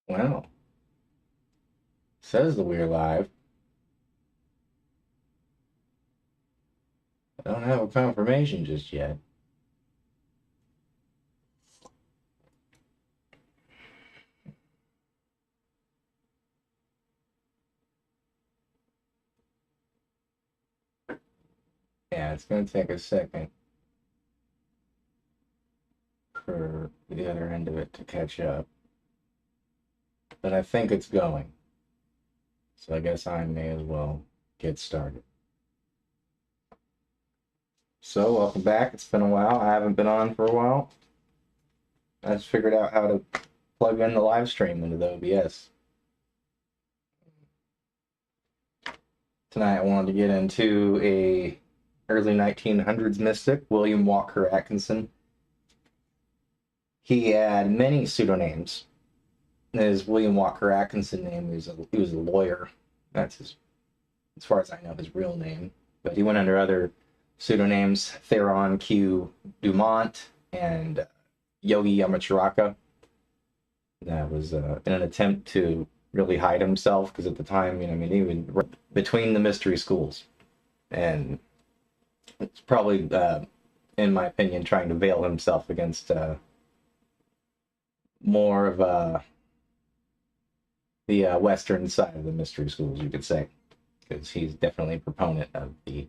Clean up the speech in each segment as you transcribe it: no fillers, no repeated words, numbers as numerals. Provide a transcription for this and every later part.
Well, says that we're live. I don't have a confirmation just yet. Yeah, it's going to take a second for the other end of it to catch up. But I think it's going. So I guess I may as well get started. So, welcome back. It's been a while. I haven't been on for a while. I just figured out how to plug in the live stream into the OBS. Tonight I wanted to get into a early 1900s mystic, William Walker Atkinson. He had many pseudonyms. His William Walker Atkinson name, he was a lawyer. That's his, as far as I know, his real name. But he went under other pseudonyms, Theron Q. Dumont and Yogi Yamachiraka. That was in an attempt to really hide himself, because at the time, he was between the mystery schools. And it's probably, in my opinion, trying to veil himself against more of the Western side of the mystery schools, you could say, because he's definitely a proponent of the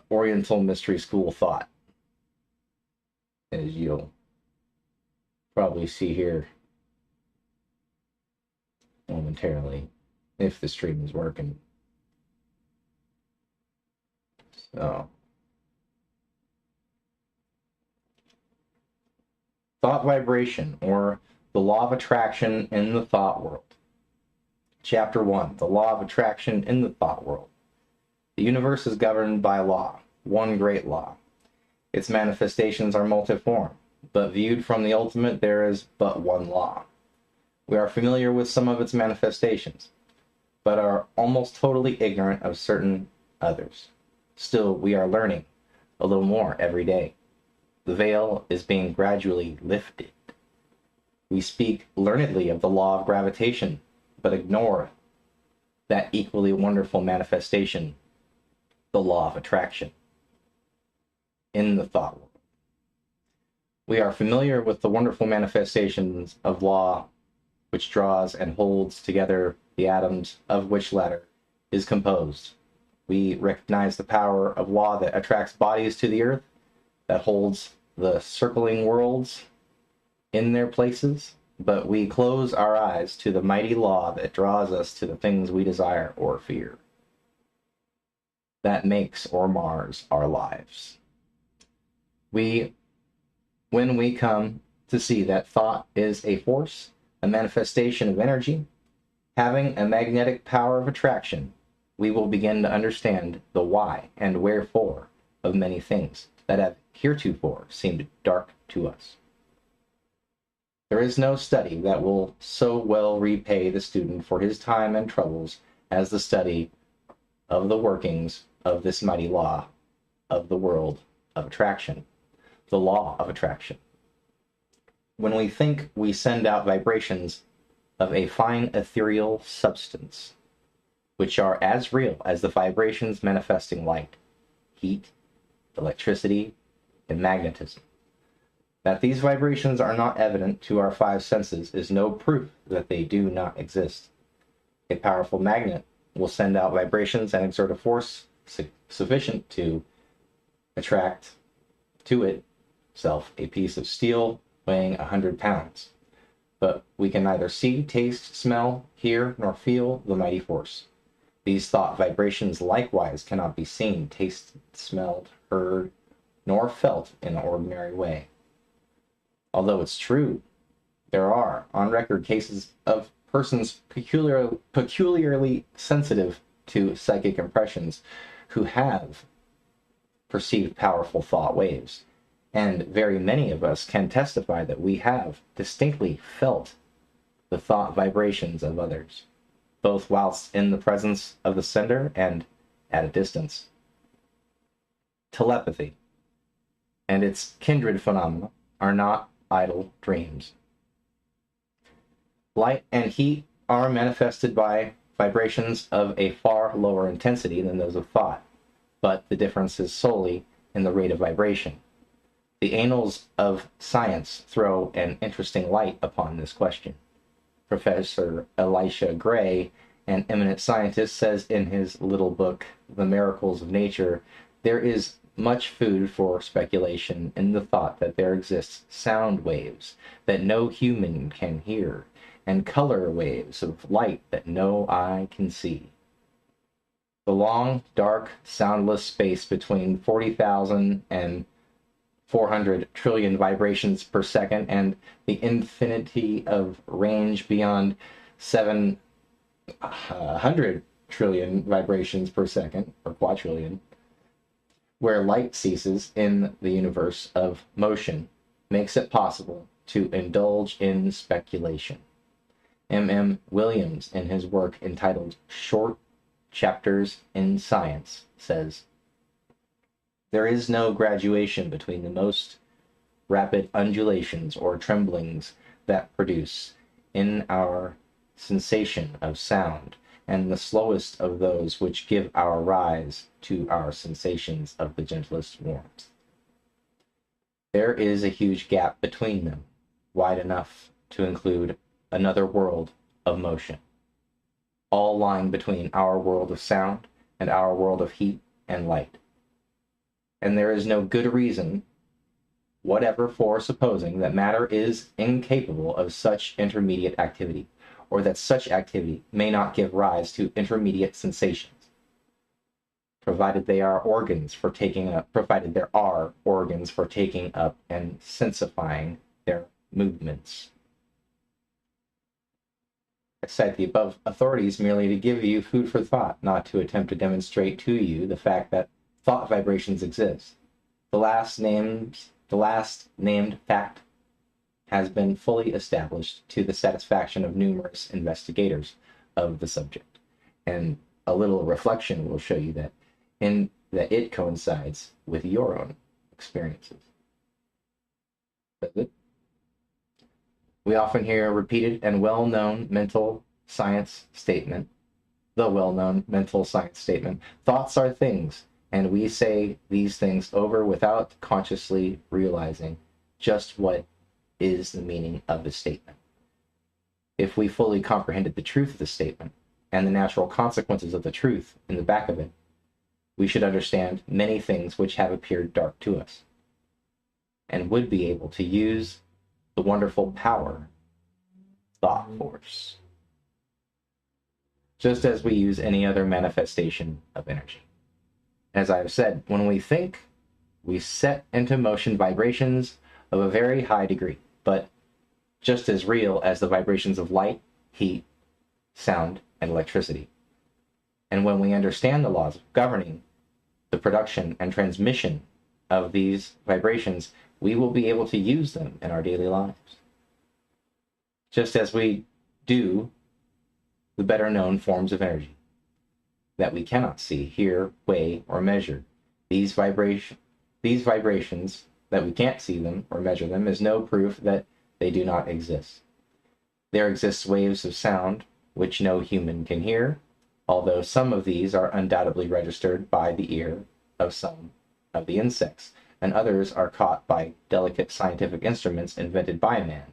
Oriental mystery school thought, as you'll probably see here momentarily, if the stream is working. So, thought vibration, or the law of attraction in the thought world. Chapter 1, the law of attraction in the thought world. The universe is governed by law, one great law. Its manifestations are multiform, but viewed from the ultimate, there is but one law. We are familiar with some of its manifestations, but are almost totally ignorant of certain others. Still, we are learning a little more every day. The veil is being gradually lifted. We speak learnedly of the law of gravitation, but ignore that equally wonderful manifestation, the law of attraction, in the thought world. We are familiar with the wonderful manifestations of law, which draws and holds together the atoms of which latter is composed. We recognize the power of law that attracts bodies to the earth, that holds the circling worlds in their places, but we close our eyes to the mighty law that draws us to the things we desire or fear, that makes or mars our lives. When we come to see that thought is a force, a manifestation of energy, having a magnetic power of attraction, we will begin to understand the why and wherefore of many things that have heretofore seemed dark to us. There is no study that will so well repay the student for his time and troubles as the study of the workings of this mighty law of the world of attraction, the law of attraction. When we think, we send out vibrations of a fine ethereal substance, which are as real as the vibrations manifesting light, heat, electricity, and magnetism. That these vibrations are not evident to our five senses is no proof that they do not exist. A powerful magnet will send out vibrations and exert a force sufficient to attract to itself a piece of steel weighing 100 pounds. But we can neither see, taste, smell, hear, nor feel the mighty force. These thought vibrations likewise cannot be seen, tasted, smelled, heard, nor felt in the ordinary way. Although it's true, there are on record cases of persons peculiarly sensitive to psychic impressions who have perceived powerful thought waves, and very many of us can testify that we have distinctly felt the thought vibrations of others, both whilst in the presence of the sender and at a distance. Telepathy and its kindred phenomena are not idle dreams. Light and heat are manifested by vibrations of a far lower intensity than those of thought, but the difference is solely in the rate of vibration. The annals of science throw an interesting light upon this question. Professor Elisha Gray, an eminent scientist, says in his little book, The Miracles of Nature, there is much food for speculation in the thought that there exists sound waves that no human can hear, and color waves of light that no eye can see. The long, dark, soundless space between 40,000 and 400 trillion vibrations per second and the infinity of range beyond 700 trillion vibrations per second, or quadrillion, where light ceases in the universe of motion, makes it possible to indulge in speculation. M. Williams, in his work entitled Short Chapters in Science, says, "There is no graduation between the most rapid undulations or tremblings that produce in our sensation of sound, and the slowest of those which give our rise to our sensations of the gentlest warmth. There is a huge gap between them, wide enough to include another world of motion, all lying between our world of sound and our world of heat and light. And there is no good reason whatever for supposing that matter is incapable of such intermediate activity, or that such activity may not give rise to intermediate sensations, provided there are organs for taking up and sensifying their movements." I cite the above authorities merely to give you food for thought, not to attempt to demonstrate to you the fact that thought vibrations exist. The last named fact has been fully established to the satisfaction of numerous investigators of the subject, and a little reflection will show you that it coincides with your own experiences. That's it. We often hear repeated and well-known mental science statement, thoughts are things, and we say these things over without consciously realizing just what is the meaning of the statement. If we fully comprehended the truth of the statement and the natural consequences of the truth in the back of it, we should understand many things which have appeared dark to us, and would be able to use the wonderful power, thought force, just as we use any other manifestation of energy. As I have said, when we think, we set into motion vibrations of a very high degree, but just as real as the vibrations of light, heat, sound, and electricity. And when we understand the laws governing the production and transmission of these vibrations, we will be able to use them in our daily lives, just as we do the better known forms of energy that we cannot see, hear, weigh, or measure. These vibrations that we can't see them or measure them is no proof that they do not exist. There exists waves of sound which no human can hear, although some of these are undoubtedly registered by the ear of some of the insects, and others are caught by delicate scientific instruments invented by man.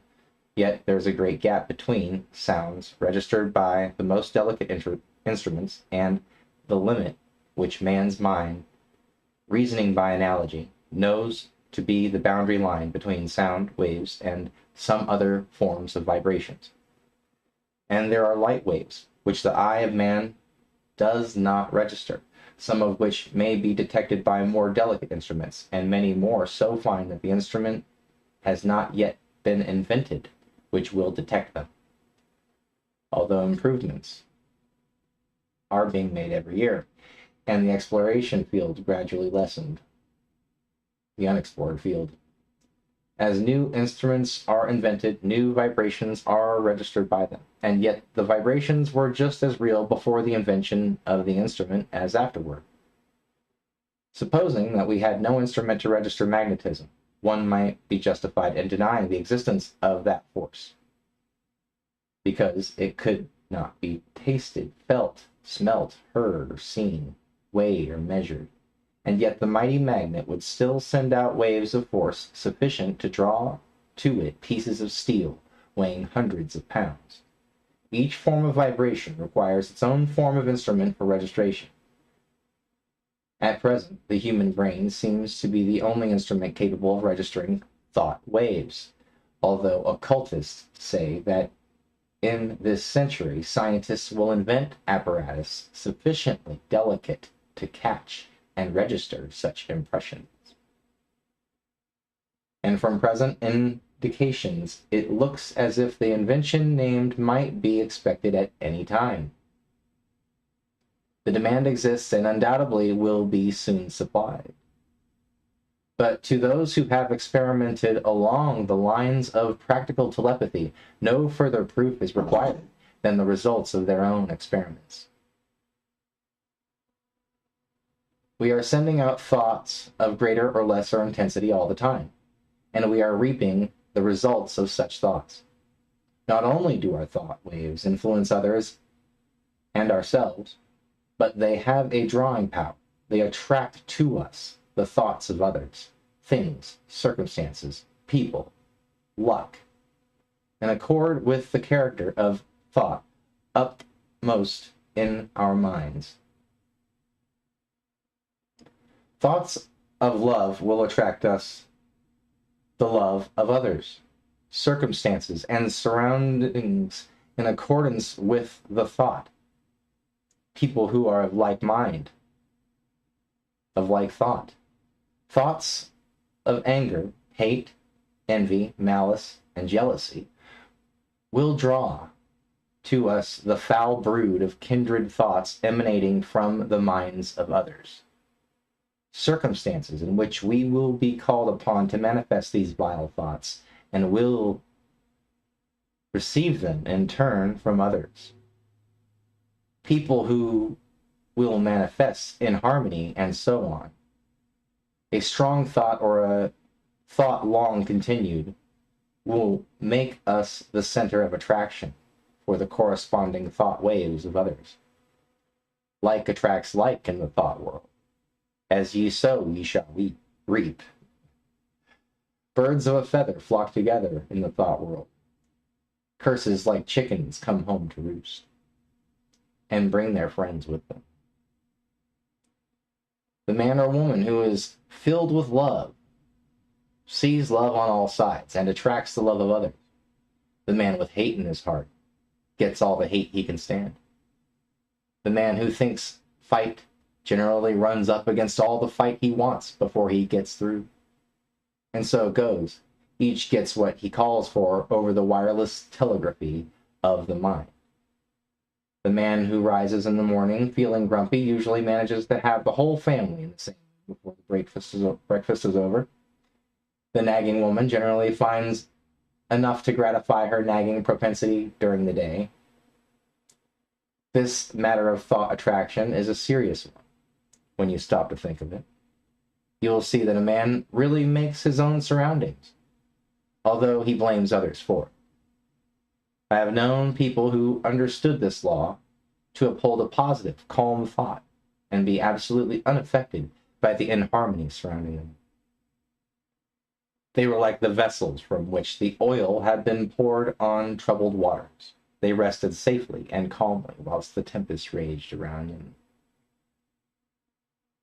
Yet there is a great gap between sounds registered by the most delicate instruments and the limit which man's mind, reasoning by analogy, knows to be the boundary line between sound waves and some other forms of vibrations. And there are light waves, which the eye of man does not register, some of which may be detected by more delicate instruments, and many more so fine that the instrument has not yet been invented which will detect them, although improvements are being made every year, and the exploration field gradually lessened, the unexplored field. As new instruments are invented, new vibrations are registered by them, and yet the vibrations were just as real before the invention of the instrument as afterward. Supposing that we had no instrument to register magnetism, one might be justified in denying the existence of that force. because it could not be tasted, felt, smelt, heard, or seen, weighed, or measured. And yet the mighty magnet would still send out waves of force sufficient to draw to it pieces of steel weighing hundreds of pounds. Each form of vibration requires its own form of instrument for registration. At present, the human brain seems to be the only instrument capable of registering thought waves, although occultists say that in this century, scientists will invent apparatus sufficiently delicate to catch and register such impressions. And from present indications, it looks as if the invention named might be expected at any time. The demand exists and undoubtedly will be soon supplied. But to those who have experimented along the lines of practical telepathy, no further proof is required than the results of their own experiments. We are sending out thoughts of greater or lesser intensity all the time, and we are reaping the results of such thoughts. Not only do our thought waves influence others and ourselves, but they have a drawing power. They attract to us the thoughts of others, things, circumstances, people, luck, in accord with the character of thought upmost in our minds. Thoughts of love will attract us the love of others, circumstances, and surroundings in accordance with the thought. People who are of like mind, of like thought. Thoughts of anger, hate, envy, malice, and jealousy will draw to us the foul brood of kindred thoughts emanating from the minds of others. Circumstances in which we will be called upon to manifest these vile thoughts and will receive them in turn from others. People who will manifest in harmony, and so on. A strong thought or a thought long continued will make us the center of attraction for the corresponding thought waves of others. Like attracts like in the thought world. As ye sow, ye shall reap. Birds of a feather flock together in the thought world. Curses like chickens come home to roost and bring their friends with them. The man or woman who is filled with love sees love on all sides and attracts the love of others. The man with hate in his heart gets all the hate he can stand. The man who thinks fight generally runs up against all the fight he wants before he gets through. And so it goes. Each gets what he calls for over the wireless telegraphy of the mind. The man who rises in the morning feeling grumpy usually manages to have the whole family in the same room before the breakfast is over. The nagging woman generally finds enough to gratify her nagging propensity during the day. This matter of thought attraction is a serious one when you stop to think of it. You'll see that a man really makes his own surroundings, although he blames others for it. I have known people who understood this law to uphold a positive, calm thought and be absolutely unaffected by the inharmony surrounding them. They were like the vessels from which the oil had been poured on troubled waters. They rested safely and calmly whilst the tempest raged around them.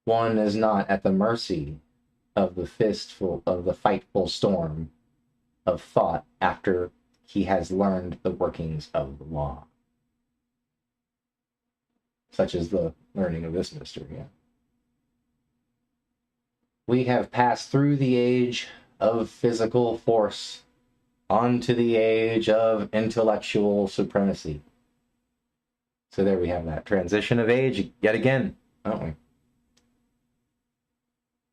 One is not at the mercy of the fightful storm of thought after he has learned the workings of the law, such as the learning of this mystery. Yeah. We have passed through the age of physical force onto the age of intellectual supremacy. So there we have that transition of age yet again, aren't we?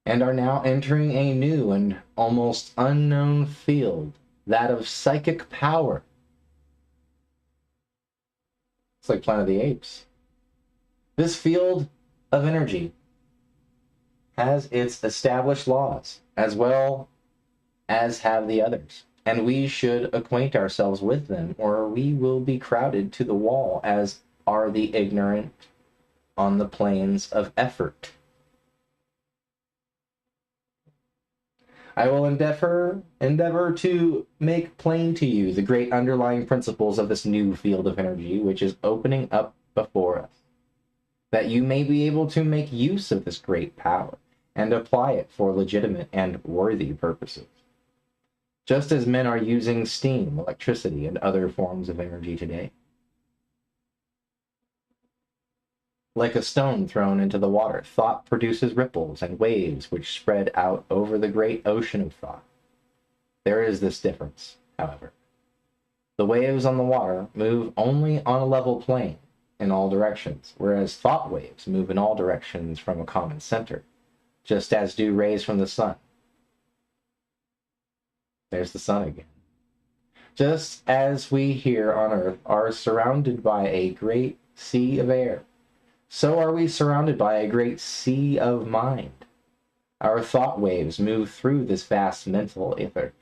And are now entering a new and almost unknown field, that of psychic power. It's like Planet of the Apes. This field of energy has its established laws, as well as have the others. and we should acquaint ourselves with them, or we will be crowded to the wall, as are the ignorant on the plains of effort. I will endeavor to make plain to you the great underlying principles of this new field of energy which is opening up before us, that you may be able to make use of this great power and apply it for legitimate and worthy purposes. Just as men are using steam, electricity, and other forms of energy today. Like a stone thrown into the water, thought produces ripples and waves which spread out over the great ocean of thought. There is this difference, however. The waves on the water move only on a level plane in all directions, whereas thought waves move in all directions from a common center, just as do rays from the sun. There's the sun again. Just as we here on earth are surrounded by a great sea of air, so are we surrounded by a great sea of mind. Our thought waves move through this vast mental ether,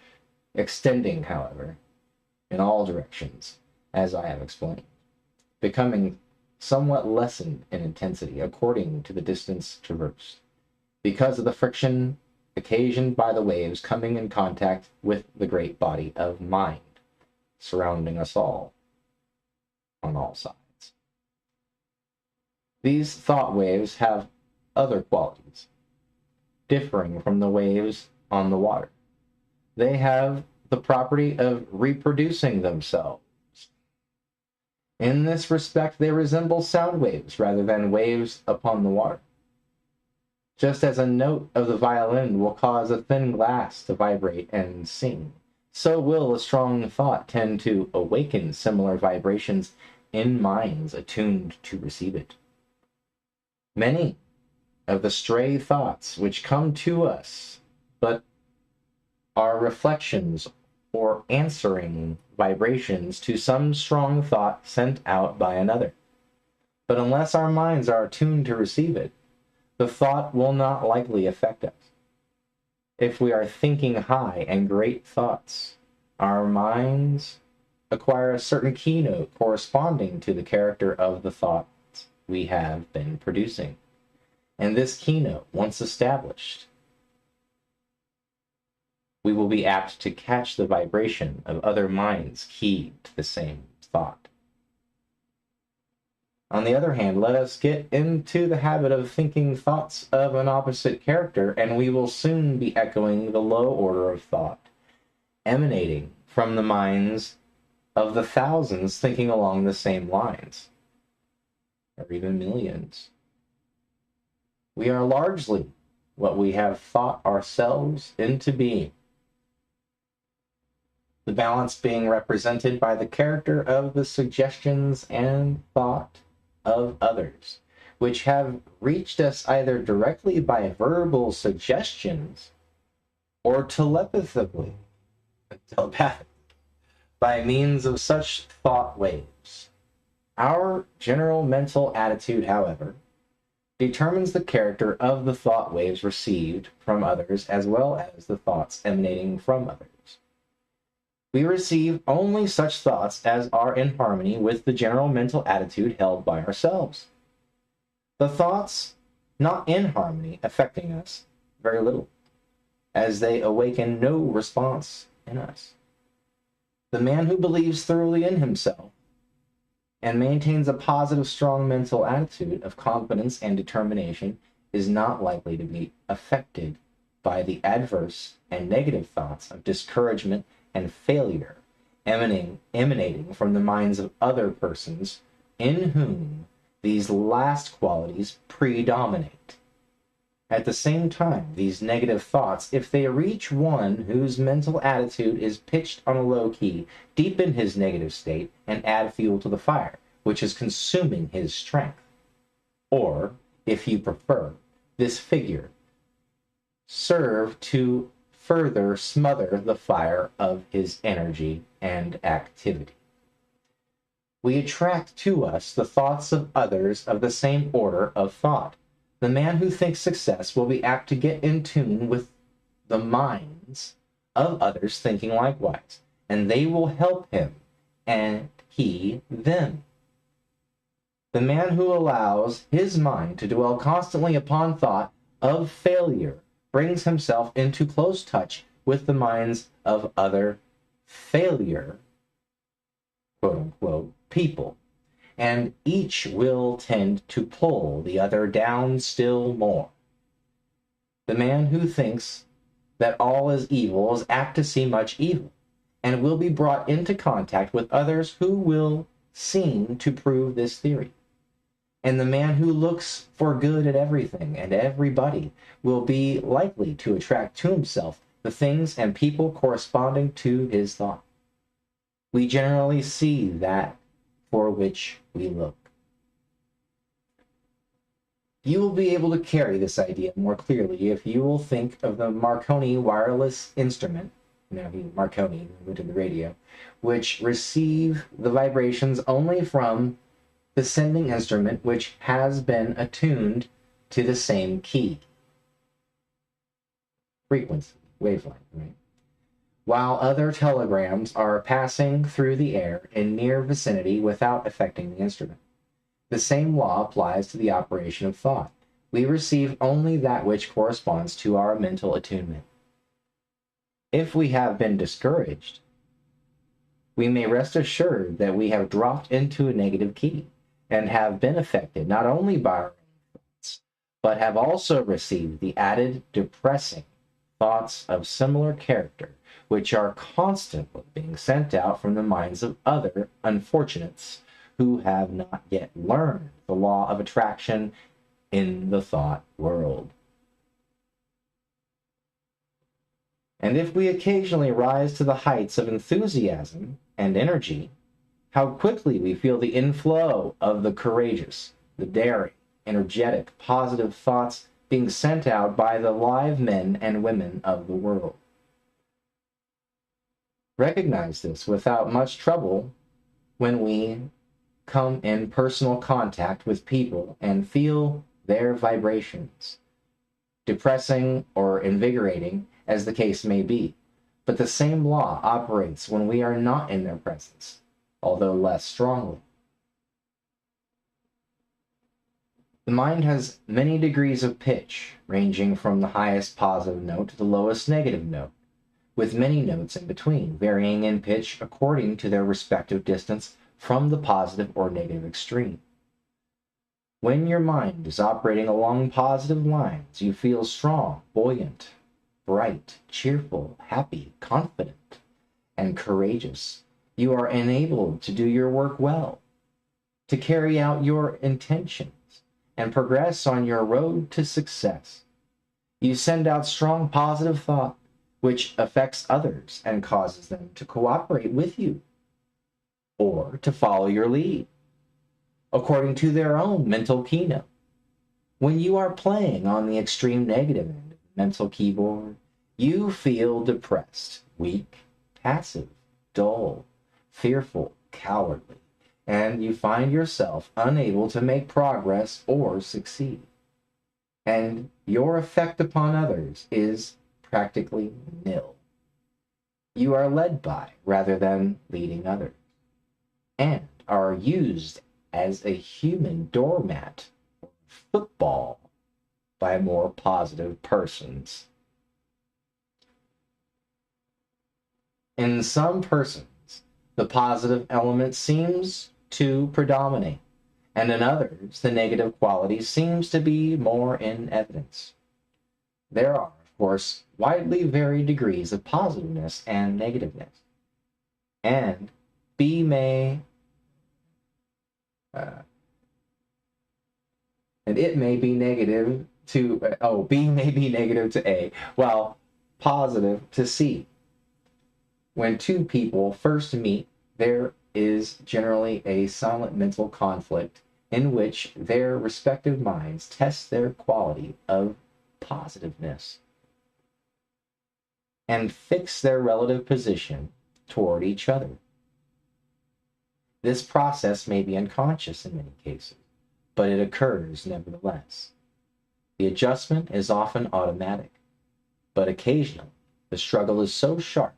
extending, however, in all directions, as I have explained, becoming somewhat lessened in intensity according to the distance traversed, because of the friction occasioned by the waves coming in contact with the great body of mind, surrounding us all, on all sides. These thought waves have other qualities, differing from the waves on the water. They have the property of reproducing themselves. In this respect, they resemble sound waves rather than waves upon the water. Just as a note of the violin will cause a thin glass to vibrate and sing, so will a strong thought tend to awaken similar vibrations in minds attuned to receive it. Many of the stray thoughts which come to us but are reflections or answering vibrations to some strong thought sent out by another. But unless our minds are attuned to receive it, the thought will not likely affect us. If we are thinking high and great thoughts, our minds acquire a certain keynote corresponding to the character of the thoughts we have been producing. And this keynote, once established, we will be apt to catch the vibration of other minds keyed to the same thought. On the other hand, let us get into the habit of thinking thoughts of an opposite character, and we will soon be echoing the low order of thought, emanating from the minds of the thousands thinking along the same lines, or even millions. We are largely what we have thought ourselves into being, the balance being represented by the character of the suggestions and thought of others, which have reached us either directly by verbal suggestions or telepathically, by means of such thought waves. Our general mental attitude, however, determines the character of the thought waves received from others as well as the thoughts emanating from others. We receive only such thoughts as are in harmony with the general mental attitude held by ourselves. The thoughts not in harmony affecting us very little, as they awaken no response in us. The man who believes thoroughly in himself and maintains a positive, strong mental attitude of confidence and determination is not likely to be affected by the adverse and negative thoughts of discouragement and failure emanating from the minds of other persons in whom these last qualities predominate. At the same time, these negative thoughts, if they reach one whose mental attitude is pitched on a low key, deepen his negative state and add fuel to the fire, which is consuming his strength. Or, if you prefer, this figure serve to further smother the fire of his energy and activity. We attract to us the thoughts of others of the same order of thought. The man who thinks success will be apt to get in tune with the minds of others thinking likewise, and they will help him, and he them. The man who allows his mind to dwell constantly upon thought of failure brings himself into close touch with the minds of other failure, quote unquote, people, and each will tend to pull the other down still more. The man who thinks that all is evil is apt to see much evil, and will be brought into contact with others who will seem to prove this theory. And the man who looks for good at everything and everybody will be likely to attract to himself the things and people corresponding to his thought. We generally see that for which we look. You will be able to carry this idea more clearly if you will think of the Marconi wireless instrument, Marconi invented the radio, which receive the vibrations only from the sending instrument, which has been attuned to the same key, frequency, wavelength, right? While other telegrams are passing through the air in near vicinity without affecting the instrument. The same law applies to the operation of thought. We receive only that which corresponds to our mental attunement. If we have been discouraged, we may rest assured that we have dropped into a negative key and have been affected not only by our own thoughts, but have also received the added depressing thoughts of similar character, which are constantly being sent out from the minds of other unfortunates who have not yet learned the law of attraction in the thought world. And if we occasionally rise to the heights of enthusiasm and energy, how quickly we feel the inflow of the courageous, the daring, energetic, positive thoughts being sent out by the live men and women of the world. Recognize this without much trouble when we come in personal contact with people and feel their vibrations, depressing or invigorating as the case may be. But the same law operates when we are not in their presence, although less strongly. The mind has many degrees of pitch, ranging from the highest positive note to the lowest negative note, with many notes in between, varying in pitch according to their respective distance from the positive or negative extreme. When your mind is operating along positive lines, you feel strong, buoyant, bright, cheerful, happy, confident, and courageous. You are enabled to do your work well, to carry out your intentions, and progress on your road to success. You send out strong positive thought, which affects others and causes them to cooperate with you or to follow your lead according to their own mental keynote. When you are playing on the extreme negative end of the mental keyboard, you feel depressed, weak, passive, dull, fearful, cowardly, and you find yourself unable to make progress or succeed. And your effect upon others is practically nil. You are led by rather than leading others, and are used as a human doormat or football by more positive persons. In some persons, the positive element seems to predominate, and in others, the negative quality seems to be more in evidence. There are, of course, widely varied degrees of positiveness and negativeness, and B may be negative to A, while positive to C. When two people first meet, there is generally a silent mental conflict in which their respective minds test their quality of positiveness and fix their relative position toward each other. This process may be unconscious in many cases, but it occurs nevertheless. The adjustment is often automatic, but occasionally The struggle is so sharp,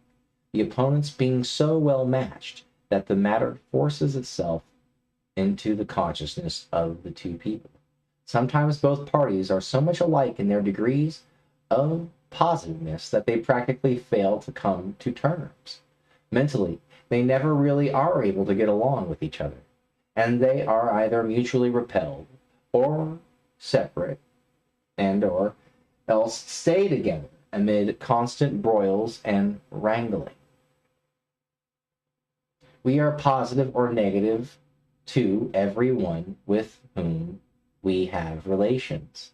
the opponents being so well matched, that the matter forces itself into the consciousness of the two people. Sometimes both parties are so much alike in their degrees of positiveness that they practically fail to come to terms. Mentally, they never really are able to get along with each other, and they are either mutually repelled or separate, and or else stay together amid constant broils and wrangling. We are positive or negative to everyone with whom we have relations.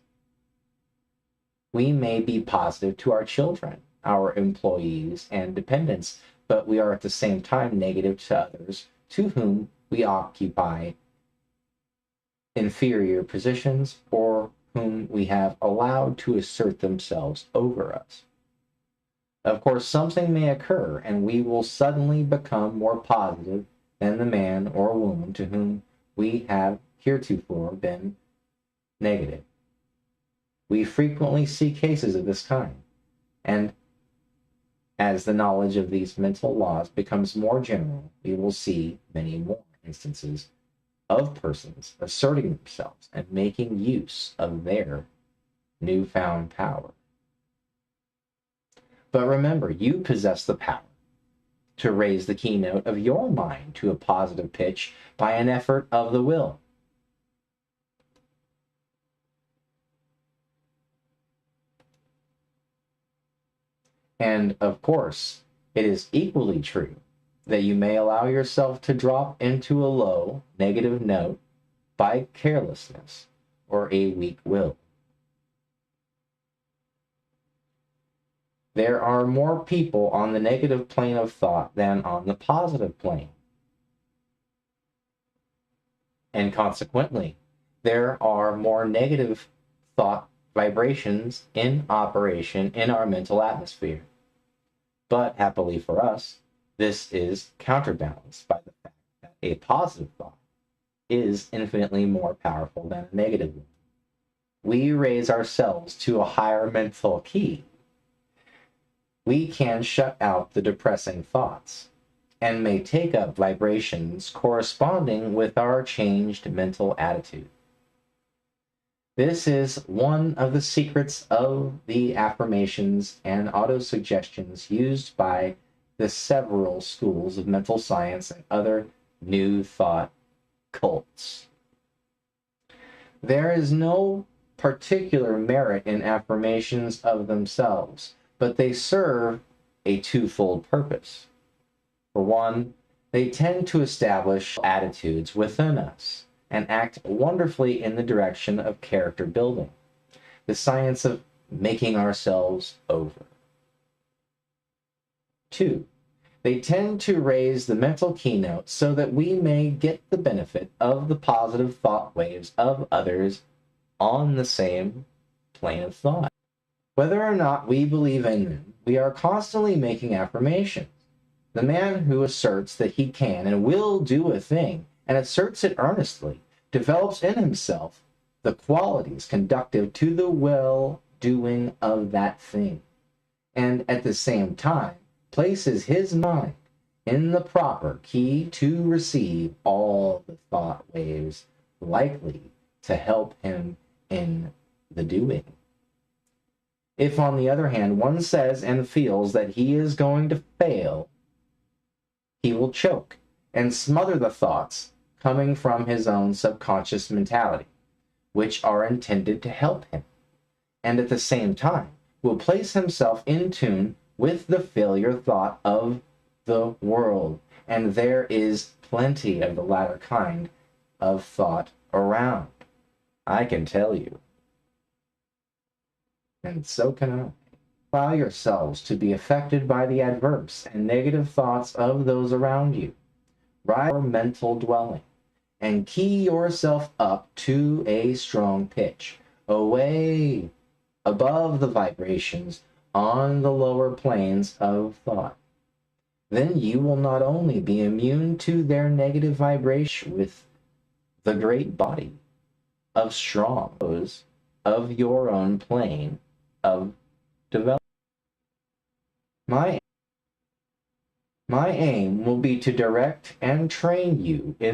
We may be positive to our children, our employees, and dependents, but we are at the same time negative to others to whom we occupy inferior positions or whom we have allowed to assert themselves over us. Of course, something may occur, and we will suddenly become more positive than the man or woman to whom we have heretofore been negative. We frequently see cases of this kind, and as the knowledge of these mental laws becomes more general, we will see many more instances of persons asserting themselves and making use of their newfound power. But remember, you possess the power to raise the keynote of your mind to a positive pitch by an effort of the will. And of course, it is equally true that you may allow yourself to drop into a low, negative note by carelessness or a weak will. There are more people on the negative plane of thought than on the positive plane. And consequently, there are more negative thought vibrations in operation in our mental atmosphere. But happily for us, this is counterbalanced by the fact that a positive thought is infinitely more powerful than a negative one. We raise ourselves to a higher mental key. We can shut out the depressing thoughts and may take up vibrations corresponding with our changed mental attitude. This is one of the secrets of the affirmations and autosuggestions used by the several schools of mental science and other new thought cults. There is no particular merit in affirmations of themselves, but they serve a twofold purpose. For one, they tend to establish attitudes within us and act wonderfully in the direction of character building, the science of making ourselves over. Two, they tend to raise the mental keynote so that we may get the benefit of the positive thought waves of others on the same plane of thought. Whether or not we believe in them, we are constantly making affirmations. The man who asserts that he can and will do a thing and asserts it earnestly develops in himself the qualities conducive to the well-doing of that thing, and at the same time places his mind in the proper key to receive all the thought waves likely to help him in the doing. If, on the other hand, one says and feels that he is going to fail, he will choke and smother the thoughts coming from his own subconscious mentality, which are intended to help him, and at the same time will place himself in tune with the failure thought of the world. And there is plenty of the latter kind of thought around, I can tell you. And so can I. Allow yourselves to be affected by the adverse and negative thoughts of those around you. Rise your mental dwelling and key yourself up to a strong pitch, away above the vibrations on the lower planes of thought. Then you will not only be immune to their negative vibration with the great body of strong those of your own plane of development. My aim will be to direct and train you in